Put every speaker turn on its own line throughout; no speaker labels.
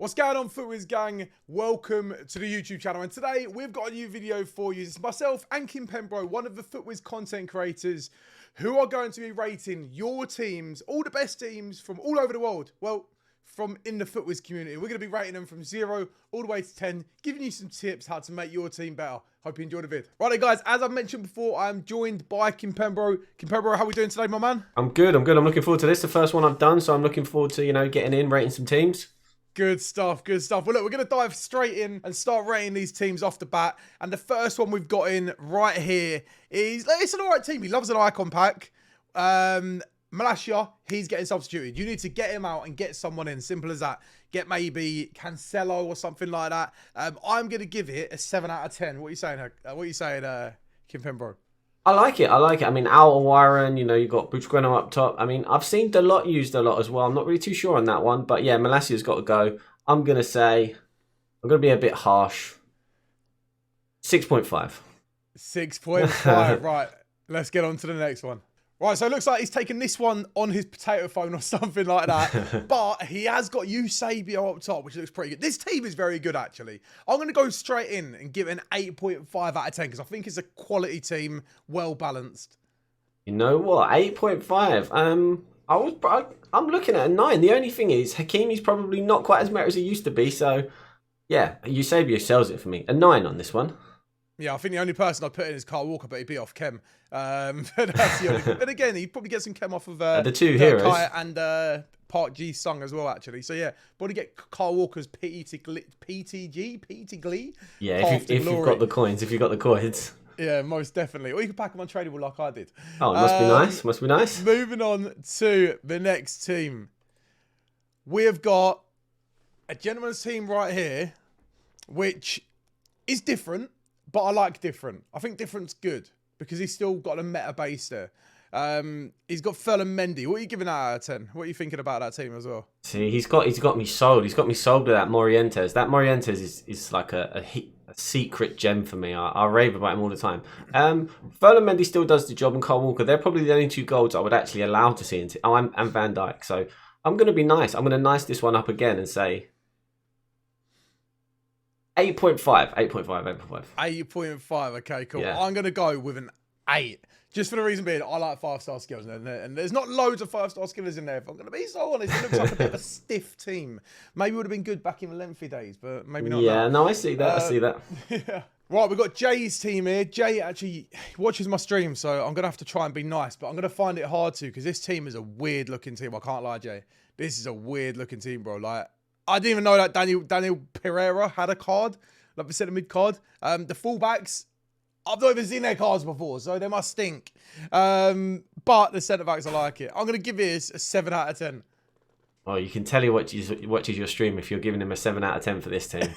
What's going on, FUTWIZ gang? Welcome to the YouTube channel, and today we've got a new video for you. It's myself and Kimpembro, one of the FUTWIZ content creators, who are going to be rating your teams, all the best teams from all over the world. Well, from in the FUTWIZ community. We're going to be rating them from 0 all the way to 10, giving you some tips how to make your team better. Hope you enjoyed the vid. Right then, guys, as I mentioned before, I'm joined by Kimpembro. Kimpembro, how are we doing today, my man?
I'm good. I'm looking forward to this. The first one I've done, so I'm looking forward to, getting in, rating some teams.
Good stuff, good stuff. Well, look, we're going to dive straight in and start rating these teams off the bat. And the first one we've got in right here is, it's an all right team. He loves an icon pack. Malacia, he's getting substituted. You need to get him out and get someone in. Simple as that. Get maybe Cancelo or something like that. I'm going to give it a 7 out of 10. What are you saying, Kimpembro?
I like it. I mean, Al-Awaran, you've got Buchgreno up top. I mean, I've seen Dalot used a lot as well. I'm not really too sure on that one. But yeah, Malacia's got to go. I'm going to be a bit harsh. 6.5.
6.5. Right. Let's get on to the next one. Right, so it looks like he's taken this one on his potato phone or something like that. But he has got Eusebio up top, which looks pretty good. This team is very good, actually. I'm going to go straight in and give it an 8.5 out of 10 because I think it's a quality team, well balanced.
You know what? 8.5. I'm looking at a 9. The only thing is, Hakimi's probably not quite as meta as he used to be. So, yeah, Eusebio sells it for me. A 9 on this one.
Yeah, I think the only person I'd put in is Kyle Walker, but he'd be off Kem. But that's the only thing. But again, he'd probably get some Kem off of
the two heroes
and Park Ji Sung as well, actually. So yeah, probably get Kyle Walker's PT Glee.
Yeah, if you've got the coins,
Yeah, most definitely. Or you can pack them untradeable like I did.
Oh, must be nice. Must be nice.
Moving on to the next team. We've got a gentleman's team right here, which is different. But I like different. I think different's good because he's still got a meta base there. He's got Ferland Mendy. What are you giving out of 10? What are you thinking about that team as well?
See, he's got me sold. He's got me sold with that Morientes. That Morientes is like a secret gem for me. I rave about him all the time. Ferland Mendy still does the job, and Kyle Walker. They're probably the only two golds I would actually allow to see. And Van Dijk. So I'm going to be nice. I'm going to nice this one up again and say 8.5.
8.5. Okay, cool.
Yeah.
I'm going to go with an 8. Just for the reason being, I like 5-star skills. And there's not loads of 5-star skillers in there. If I'm going to be so honest, it looks like a bit of a stiff team. Maybe it would have been good back in the lengthy days, but maybe not.
Yeah, no, I see that.
Yeah. Right, we've got Jay's team here. Jay actually watches my stream, so I'm going to have to try and be nice, but I'm going to find it hard to because this team is a weird-looking team. I can't lie, Jay. This is a weird-looking team, bro. Like, I didn't even know that Daniel Pereira had a card, like the centre mid card. The fullbacks, I've not even seen their cards before, so they must stink. But the centre backs, I like it. I'm going to give this a 7 out of 10.
Oh, you can tell he watches your stream if you're giving him a 7 out of 10 for this team.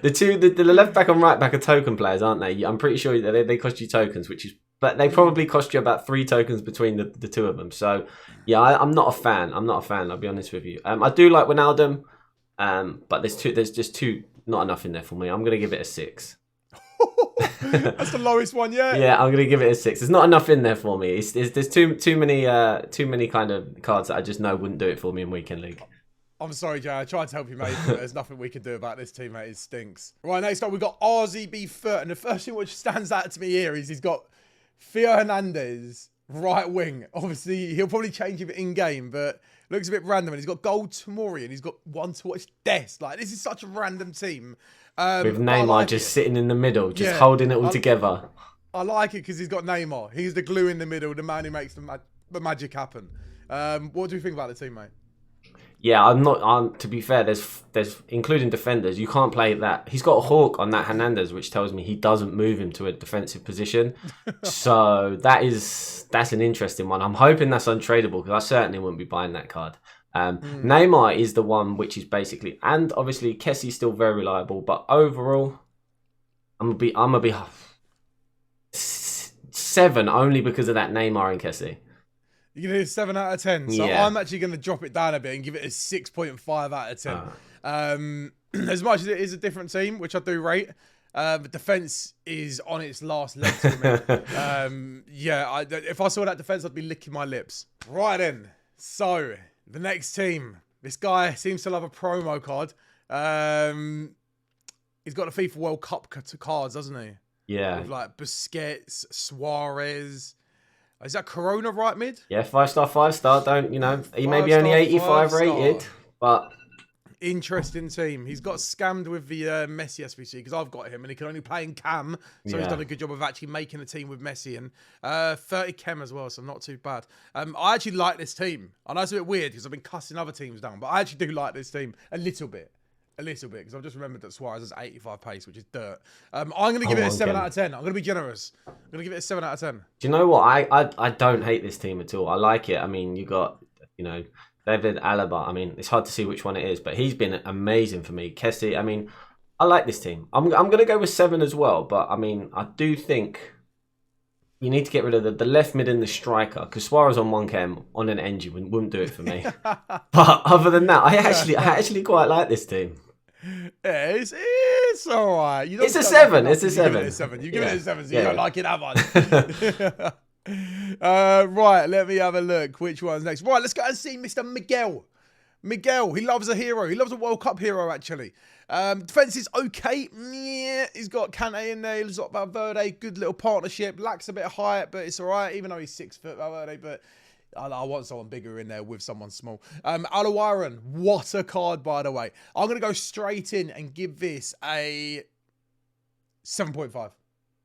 The left back and right back are token players, aren't they? I'm pretty sure they cost you tokens, but they probably cost you about 3 tokens between the two of them. So, yeah, I'm not a fan. I'll be honest with you. I do like Wijnaldum, but there's just not enough in there for me. I'm going to give it a 6.
That's the lowest one yet.
Yeah, I'm going to give it a 6. There's not enough in there for me. There's too many kind of cards that I just know wouldn't do it for me in Weekend League.
I'm sorry, Jay. I tried to help you, mate, but there's nothing we can do about this team, mate. It stinks. Right, next up, we've got RZB Furt. And the first thing which stands out to me here is he's got Theo Hernandez, right wing. Obviously, he'll probably change it in-game, but looks a bit random. And he's got Gold Tomori, and he's got One to Watch Dest. Like, this is such a random team.
With Neymar just sitting in the middle, just holding it all together.
I like it because he's got Neymar. He's the glue in the middle, the man who makes the magic happen. What do you think about the team, mate?
Yeah, to be fair, there's including defenders, you can't play that. He's got a hawk on that Hernandez, which tells me he doesn't move him to a defensive position. So that's an interesting one. I'm hoping that's untradeable because I certainly wouldn't be buying that card. Neymar is the one which is basically, and obviously Kessie's still very reliable, but overall, I'm gonna be 7 only because of that Neymar and Kessie.
You're going to do a 7 out of 10. So yeah. I'm actually going to drop it down a bit and give it a 6.5 out of 10. As much as it is a different team, which I do rate, the defence is on its last legs for me. If I saw that defence, I'd be licking my lips. Right then. So, the next team. This guy seems to love a promo card. He's got the FIFA World Cup cards, doesn't he?
Yeah.
With like Busquets, Suarez. Is that Corona right mid?
Yeah, 5-star, 5-star. Don't, he may be only 85 rated, but...
Interesting team. He's got scammed with the Messi SBC because I've got him and he can only play in cam. So he's done a good job of actually making a team with Messi and 30 chem as well. So not too bad. I actually like this team. I know it's a bit weird because I've been cussing other teams down, but I actually do like this team a little bit. Because I've just remembered that Suarez has 85 pace, which is dirt. I'm going to give it a 7 out of 10. I'm going to be generous. I'm going to give it a 7 out of 10.
Do you know what? I don't hate this team at all. I like it. I mean, you got, David Alaba. I mean, it's hard to see which one it is, but he's been amazing for me. Kessie, I mean, I like this team. I'm going to go with 7 as well, but I mean, I do think you need to get rid of the left mid and the striker because Suarez on 1 chem on an engine wouldn't do it for me. But other than that, I actually quite like this team.
Yeah, it's all right.
It's a 7. It's a 7.
You give it a 7, so you don't like it that much. Right, let me have a look. Which one's next? Right, let's go and see Mr. Miguel. Miguel, he loves a hero. He loves a World Cup hero, actually. Defense is okay. Yeah, he's got Kante in there. He's got Valverde. Good little partnership. Lacks a bit of height, but it's all right, even though he's 6 foot, Valverde. But I want someone bigger in there with someone small. Alawaran, what a card, by the way. I'm going to go straight in and give this a 7.5.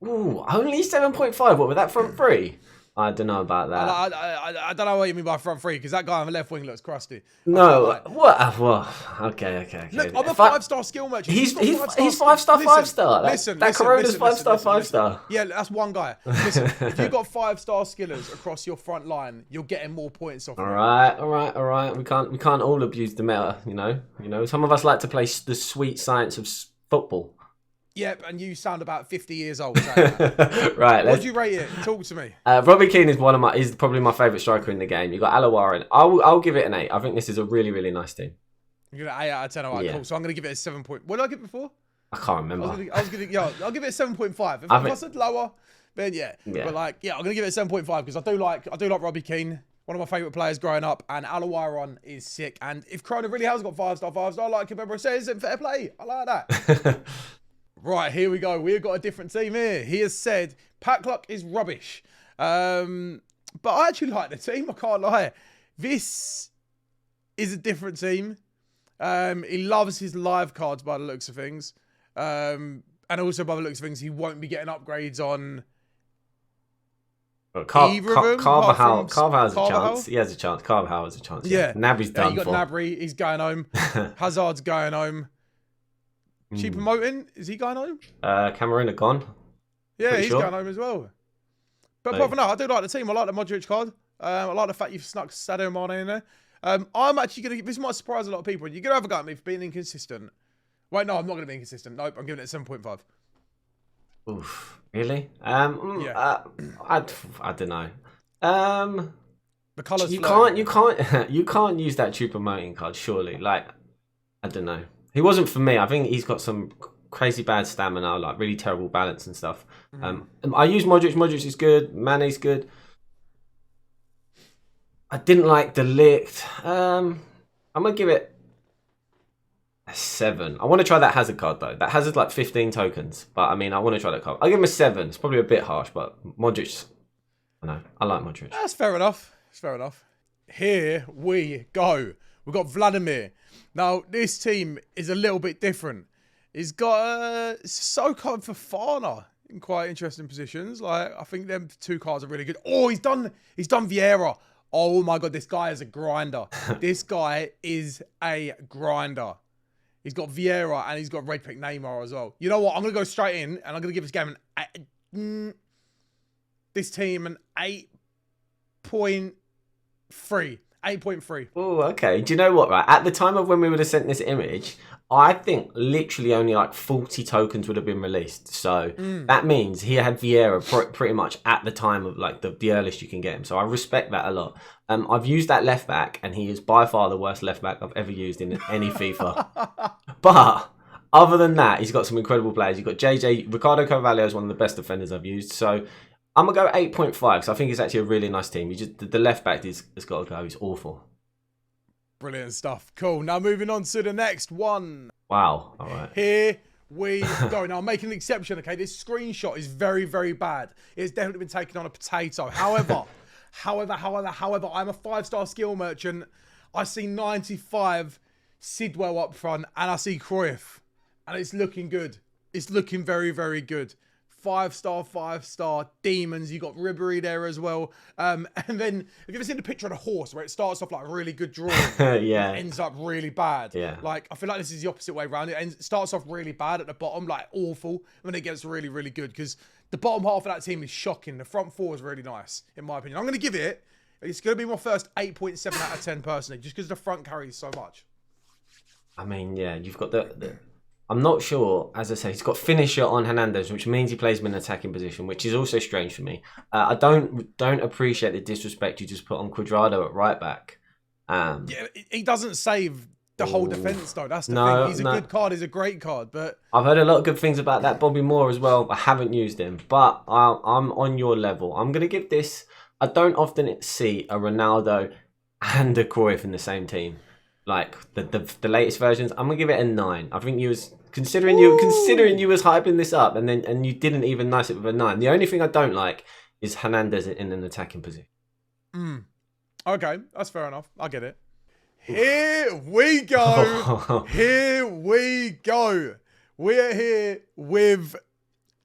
Ooh, only 7.5. What, with that front 3? I don't know about that.
I don't know what you mean by front 3, because that guy on the left wing looks crusty.
No, what? Well, okay.
Look, I'm a 5-star skill merchant.
He's 5-star, 5-star.
Listen,
Corona's 5-star, 5-star.
Yeah, that's one guy. Listen, if you've got 5-star skillers across your front line, you're getting more points off. All
right. We can't all abuse the meta. You know. Some of us like to play the sweet science of football.
Yep, and you sound about 50 years old. Right. What do you rate it? Talk to me.
Robbie Keane is probably my favourite striker in the game. You got Alawaran. I'll give it an 8. I think this is a really, really nice team.
You're going to 8 out of 10. All right, cool. So I'm going to give it a 7. What did I give it before?
I can't remember.
I'll give it a 7.5. If I said lower, then yeah. But I'm going to give it a 7.5 because I do like Robbie Keane. One of my favourite players growing up, and Alawaran is sick. And if Corona really has got 5-star, 5-star, like Kimpembro says, then fair play. I like that. Right, here we go. We've got a different team here. He has said, pack luck is rubbish. But I actually like the team. I can't lie. This is a different team. He loves his live cards by the looks of things. And also by the looks of things, he won't be getting upgrades on either of them.
Carvajal has a chance. He has a chance. Carvajal has a chance. Yeah. Nabri's done
you got Gnabry. He's going home. Hazard's going home. Cheaper-Moting, is he going home?
Cameroon are gone.
Yeah, he's going home as well. But apart from that, I do like the team. I like the Modric card. I like the fact you've snuck Sadio Mane in there. I'm actually going to... This might surprise a lot of people. You're going to have a go at me for being inconsistent. Wait, no, I'm not going to be inconsistent. Nope, I'm giving it a 7.5.
Oof, really?
Yeah.
I don't know.
The colours
you can't use that Choupo-Moting card, surely. Like, I don't know. He wasn't for me. I think he's got some crazy bad stamina, like really terrible balance and stuff. I use Modric. Modric is good. Mane's good. I didn't like De Ligt. I'm going to give it a 7. I want to try that Hazard card, though. That Hazard's like 15 tokens. But, I mean, I want to try that card. I'll give him a 7. It's probably a bit harsh, but Modric... I like Modric.
That's fair enough. It's fair enough. Here we go. We've got Vladimir. Now, this team is a little bit different. He's got Sissoko and Fofana in quite interesting positions. Like, I think them 2 cards are really good. Oh, he's done Vieira. Oh my God, this guy is a grinder. This guy is a grinder. He's got Vieira and he's got red pick Neymar as well. You know what? I'm going to go straight in and I'm going to give this game this team an 8.3. 8.3.
Oh, okay. Do you know what, right? At the time of when we would have sent this image, I think literally only like 40 tokens would have been released. So that means he had Vieira pretty much at the time of like the earliest you can get him. So I respect that a lot. I've used that left back and he is by far the worst left back I've ever used in any FIFA. But other than that, he's got some incredible players. You've got JJ. Ricardo Carvalho is one of the best defenders I've used. So I'm going to go 8.5 because I think it's actually a really nice team. The left back has got to go. He's awful.
Brilliant stuff. Cool. Now moving on to the next one.
Wow. All right.
Here we go. Now I'm making an exception, okay? This screenshot is very, very bad. It's definitely been taken on a potato. However, I'm a 5-star skill merchant. I see 95 Sidwell up front and I see Cruyff. And it's looking good. It's looking very, very good. 5-star demons. You got Ribery there as well. And then, have you ever seen the picture of the horse where it starts off like a really good drawing?
Yeah.
Ends up really bad.
Yeah.
Like, I feel like this is the opposite way around. It starts off really bad at the bottom, like awful, and then it gets really, really good because the bottom half of that team is shocking. The front four is really nice, in my opinion. I'm going to give it, it's going to be my first 8.7 out of 10 personally, just because the front carries so much.
I mean, yeah, you've got the I'm not sure, as I say, he's got finisher on Hernandez, which means he plays him in an attacking position, which is also strange for me. I don't appreciate the disrespect you just put on Cuadrado at right back.
Yeah, he doesn't save the whole defence though. That's the thing. He's a good card. He's a great card, but
I've heard a lot of good things about that Bobby Moore as well. I haven't used him, but I'm on your level. I'm gonna give this. I don't often see a Ronaldo and a Cruyff in the same team. Like the latest versions, I'm gonna give it a 9. I think you was considering you was hyping this up, and you didn't even nice it with a 9. The only thing I don't like is Hernandez in an attacking position.
Okay, that's fair enough. I get it. Here we go. Here we go. We're here with,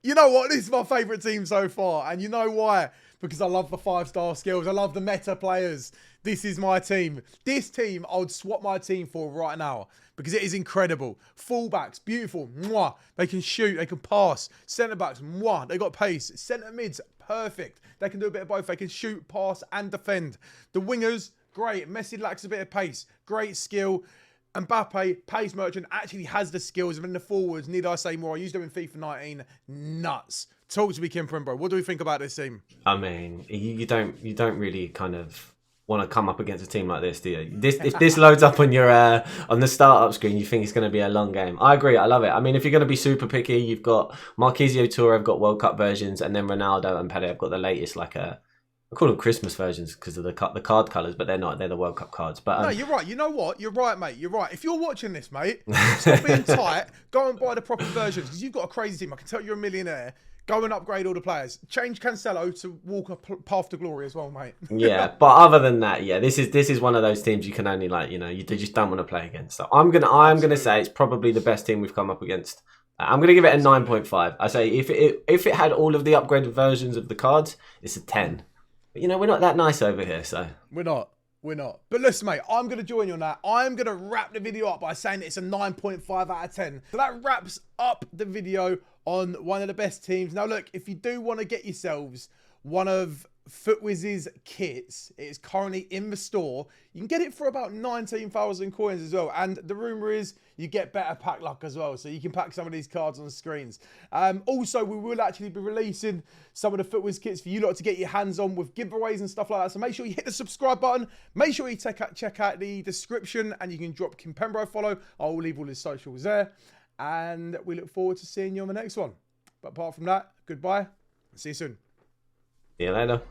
you know what? This is my favourite team so far, and you know why? Because I love the 5-star skills. I love the meta players. This is my team. This team, I would swap my team for right now because it is incredible. Fullbacks, beautiful. Mwah. They can shoot. They can pass. Centre-backs, mwah. They got pace. Centre-mids, perfect. They can do a bit of both. They can shoot, pass, and defend. The wingers, great. Messi lacks a bit of pace. Great skill. Mbappe, pace merchant, actually has the skills. And then the forwards, need I say more? I used them in FIFA 19. Nuts. Talk to me, Kimpembro. What do we think about this team?
I mean, you don't really kind of want to come up against a team like this, do you? If this loads up on your on the startup screen, you think it's going to be a long game. I agree. I love it. I mean, if you're going to be super picky, you've got Marquisio Tour. I've got World Cup versions, and then Ronaldo and Pele. I've got the latest, like I call them Christmas versions because of the card colours, but they're not. They're the World Cup cards. But
no, you're right. You know what? You're right, mate. You're right. If you're watching this, mate, stop being tight. Go and buy the proper versions because you've got a crazy team. I can tell you're a millionaire. Go and upgrade all the players. Change Cancelo to walk a path to glory as well, mate.
Yeah, but other than that, yeah, this is one of those teams you can only you just don't want to play against. So I'm gonna say it's probably the best team we've come up against. I'm gonna give it a 9.5. I say if it had all of the upgraded versions of the cards, it's a 10. But we're not that nice over here, so
we're not. But listen, mate, I'm going to join you on that. I'm going to wrap the video up by saying it's a 9.5 out of 10. So that wraps up the video on one of the best teams. Now, look, if you do want to get yourselves one of FUTWIZ's kits, it is currently in the store. You can get it for about 19,000 coins as well. And the rumour is you get better pack luck as well. So you can pack some of these cards on the screens. Also, we will actually be releasing some of the FUTWIZ kits for you lot to get your hands on with giveaways and stuff like that. So make sure you hit the subscribe button. Make sure you check out the description and you can drop Kimpembro a follow. I will leave all his socials there. And we look forward to seeing you on the next one. But apart from that, goodbye. See you soon.
See you later.